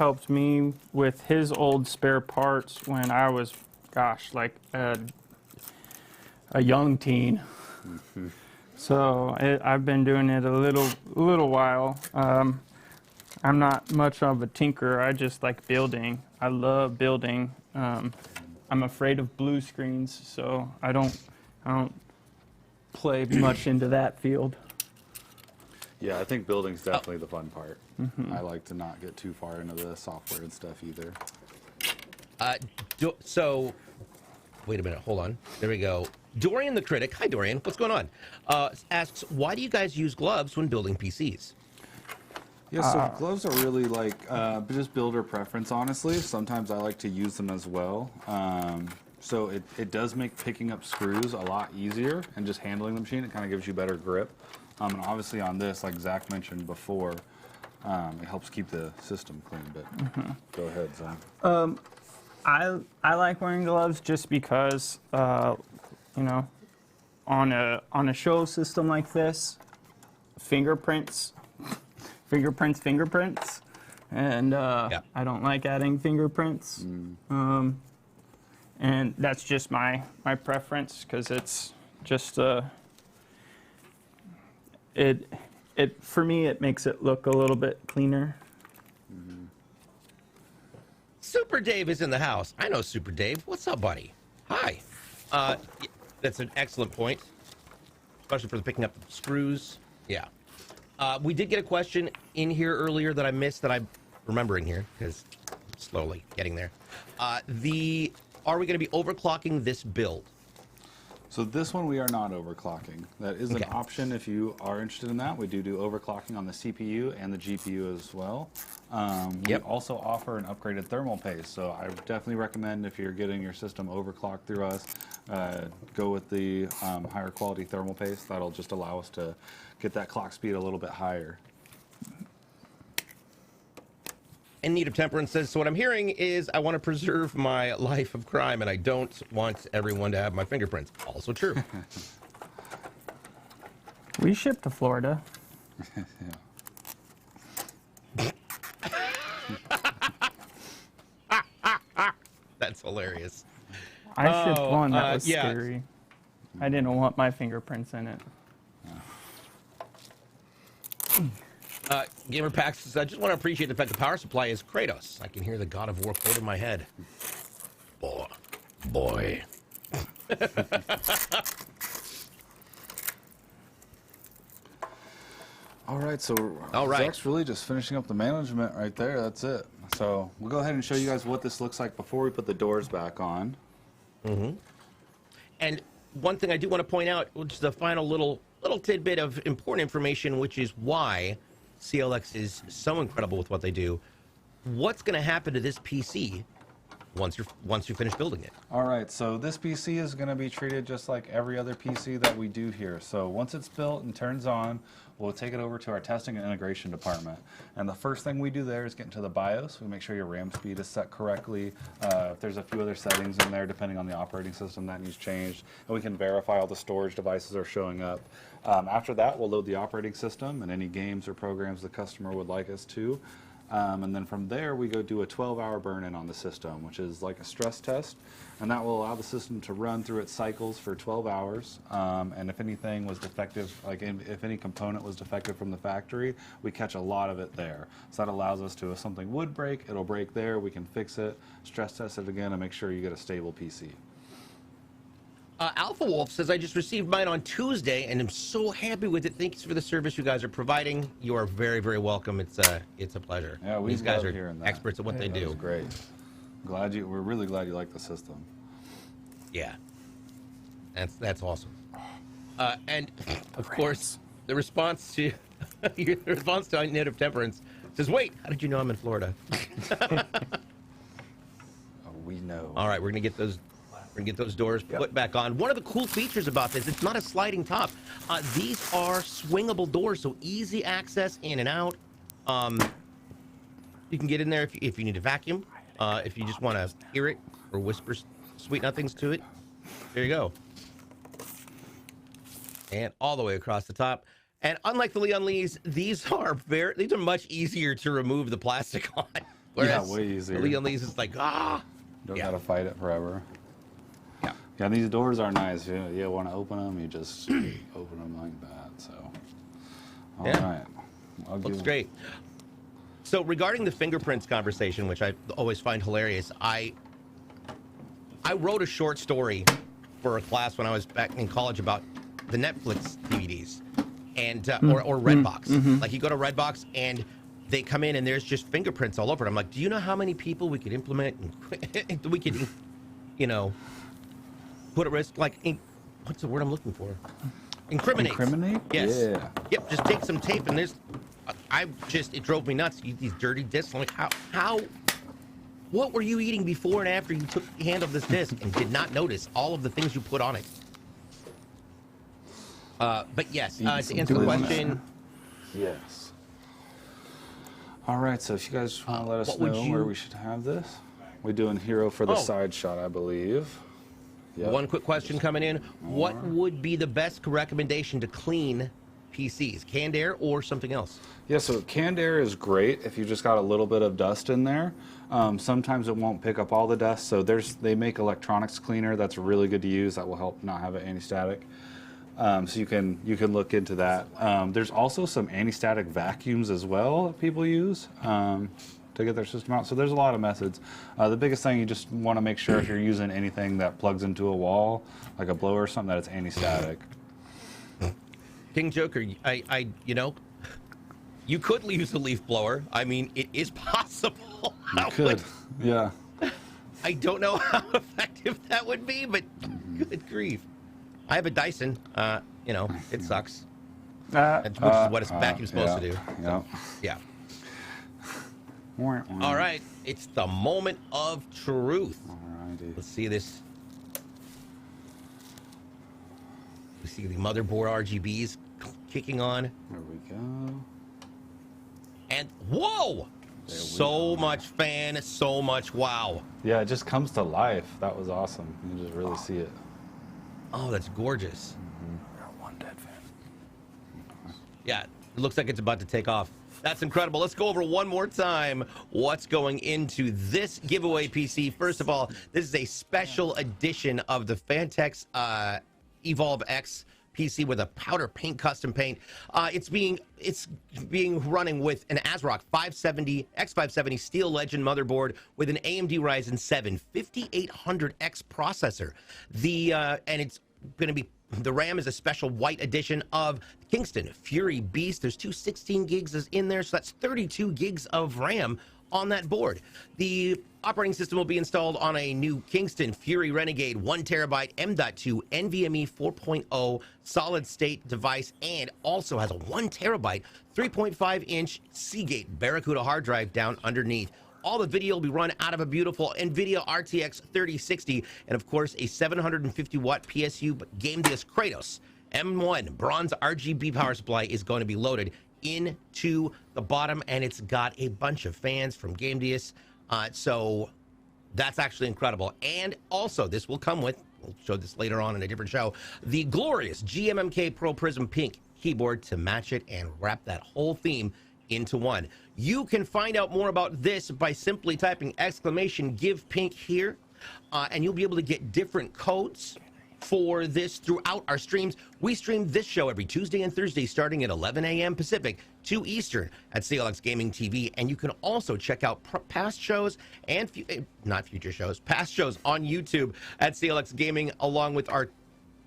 helped me with his old spare parts when I was, gosh, like a young teen. So I've been doing it a little while. I'm not much of a tinker. I just like building. I love building. I'm afraid of blue screens, so I don't play much into that field. Yeah, I think building's definitely the fun part. I like to not get too far into the software and stuff either. So, wait a minute, hold on. There we go. Dorian the Critic, hi Dorian, what's going on? Asks, why do you guys use gloves when building PCs? Yeah, so gloves are really like just builder preference, honestly. Sometimes I like to use them as well. So it does make picking up screws a lot easier, and just handling the machine, it kind of gives you better grip. And obviously on this, like Zach mentioned before, it helps keep the system clean. But go ahead, Zach. I like wearing gloves just because, you know, on a show system like this, fingerprints, and Yeah. I don't like adding fingerprints. And that's just my preference, because it's just for me it makes it look a little bit cleaner. Super Dave is in the house. I know Super Dave. What's up, buddy? Hi. That's an excellent point, especially for the picking up the screws. Yeah. We did get a question in here earlier that I missed that I'm remembering here, because slowly getting there. Are we going to be overclocking this build? So this one we are not overclocking. That is an option if you are interested in that. We do overclocking on the CPU and the GPU as well. We also offer an upgraded thermal paste. So I definitely recommend, if you're getting your system overclocked through us, go with the higher quality thermal paste. That'll just allow us to get that clock speed a little bit higher. In Need of Temperance says, so what I'm hearing is I want to preserve my life of crime, and I don't want everyone to have my fingerprints. Also true. We ship to Florida. That's hilarious. I shipped one that was yeah. scary. I didn't want my fingerprints in it. Gamer Pax says, I just want to appreciate the fact the power supply is Kratos. I can hear the God of War quote in my head. Boy. All right, so All right. Zach's really just finishing up the management right there. That's it. So we'll go ahead and show you guys what this looks like before we put the doors back on. And one thing I do want to point out, which is the final little tidbit of important information, which is why CLX is so incredible with what they do. What's going to happen to this PC once you finish building it? All right, so this PC is going to be treated just like every other PC that we do here. So once it's built and turns on, we'll take it over to our testing and integration department. And the first thing we do there is get into the BIOS. We make sure your RAM speed is set correctly. If there's a few other settings in there, depending on the operating system, that needs changed. And we can verify all the storage devices are showing up. After that, we'll load the operating system and any games or programs the customer would like us to. And then from there, we go do a 12-hour burn-in on the system, which is like a stress test. And that will allow the system to run through its cycles for 12 hours. And if anything was defective, like if any component was defective from the factory, we catch a lot of it there. So that allows us to, if something would break, it'll break there. We can fix it, stress test it again, and make sure you get a stable PC. Alpha Wolf says, I just received mine on Tuesday and am so happy with it. Thanks for the service you guys are providing. You are very, very welcome. It's a pleasure. Yeah, These guys are experts at what they do. That's great. We're really glad you like the system. Yeah, that's awesome. And of course, the response to Need of Temperance says, "Wait, how did you know I'm in Florida?" We know. All right, we're gonna get those doors put back on. One of the cool features about this, it's not a sliding top. These are swingable doors, so easy access in and out. You can get in there if you need a vacuum. If you just want to hear it or whisper sweet nothings to it, there you go. And all the way across the top. And unlike the Leon Lees, these are much easier to remove the plastic on. Whereas way easier. on these, it's like, Don't yeah. gotta fight it forever. Yeah. Yeah, these doors are nice. You want to open them, you just open them like that. So, all right. Looks great. So regarding the fingerprints conversation, which I always find hilarious, I wrote a short story for a class when I was back in college about the Netflix DVDs and or Redbox. Like you go to Redbox and they come in and there's just fingerprints all over it. I'm like, do you know how many people we could implement and we could, you know, put at risk? Like, what's the word I'm looking for? Incriminate. Incriminate? Yes. Yeah. Yep. Just take some tape and there's. It drove me nuts. These dirty discs. I'm like, how? What were you eating before and after you took the hand of this disc and did not notice all of the things you put on it? But yes, to answer the question. Yes. All right, so if you guys want to let us know where we should have this. We're doing hero for the side shot, I believe. Yep. One quick question coming in. What would be the best recommendation to clean PCs? Canned air or something else? Yeah, so canned air is great if you just got a little bit of dust in there. Sometimes it won't pick up all the dust, so they make electronics cleaner that's really good to use. That will help not have it anti-static. So you can look into that. There's also some anti-static vacuums as well that people use to get their system out. So there's a lot of methods. The biggest thing, you just want to make sure if you're using anything that plugs into a wall, like a blower or something, that it's anti-static. King Joker, you know, you could use a leaf blower. I mean, it is possible. You could, yeah. I don't know how effective that would be, but good grief. I have a Dyson. You know, it sucks. Which is what a vacuum's supposed to do. Yeah. Yeah. All right, it's the moment of truth. Alrighty. Let's see this. We see the motherboard RGBs kicking on. There we go. And whoa! So much fan, so much wow. Yeah, it just comes to life. That was awesome. You can just really see it. Oh, that's gorgeous. One dead fan. Yeah, it looks like it's about to take off. That's incredible. Let's go over one more time what's going into this giveaway PC. First of all, this is a special edition of the Phanteks Evolv X PC with a powder paint custom paint. It's being running with an ASRock 570 X570 Steel Legend motherboard with an AMD Ryzen 7 5800X processor. And it's going to be, the RAM is a special white edition of Kingston Fury Beast. There's two 16 gigs in there, so that's 32 gigs of RAM on that board. The operating system will be installed on a new Kingston Fury Renegade 1 terabyte M.2 NVMe 4.0 solid state device, and also has a 1 terabyte 3.5-inch Seagate Barracuda hard drive down underneath. All the video will be run out of a beautiful NVIDIA RTX 3060, and of course a 750-watt PSU Gamdias Kratos M1 bronze RGB power supply is going to be loaded into the bottom, and it's got a bunch of fans from Gamdias. So that's actually incredible. And also, this will come with, we'll show this later on in a different show, the glorious GMMK Pro Prism Pink keyboard to match it and wrap that whole theme into one. You can find out more about this by simply typing !GivePink here, and you'll be able to get different codes for this throughout our streams. We stream this show every Tuesday and Thursday starting at 11 a.m. Pacific, 2 Eastern at CLX Gaming TV. And you can also check out past shows and not future shows, past shows on YouTube at CLX Gaming, along with our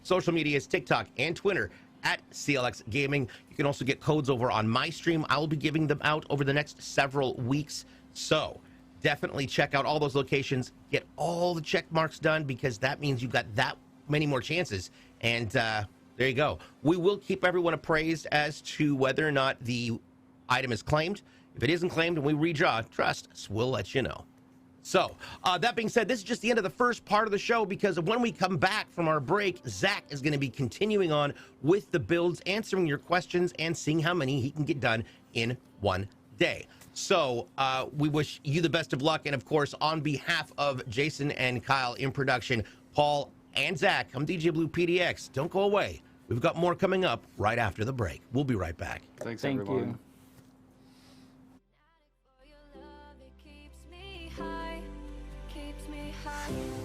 social medias, TikTok and Twitter at CLX Gaming. You can also get codes over on my stream. I will be giving them out over the next several weeks. So definitely check out all those locations. Get all the check marks done, because that means you've got that many more chances. And there you go. We will keep everyone appraised as to whether or not the item is claimed. If it isn't claimed and we redraw, trust us, we'll let you know. So that being said, this is just the end of the first part of the show, because when we come back from our break, Zack is going to be continuing on with the builds, answering your questions and seeing how many he can get done in one day. So we wish you the best of luck. And of course, on behalf of Jason and Kyle in production, Paul and Zack, I'm DJ BluePDX. Don't go away. We've got more coming up right after the break. We'll be right back. Thanks, Thank everyone. you. off.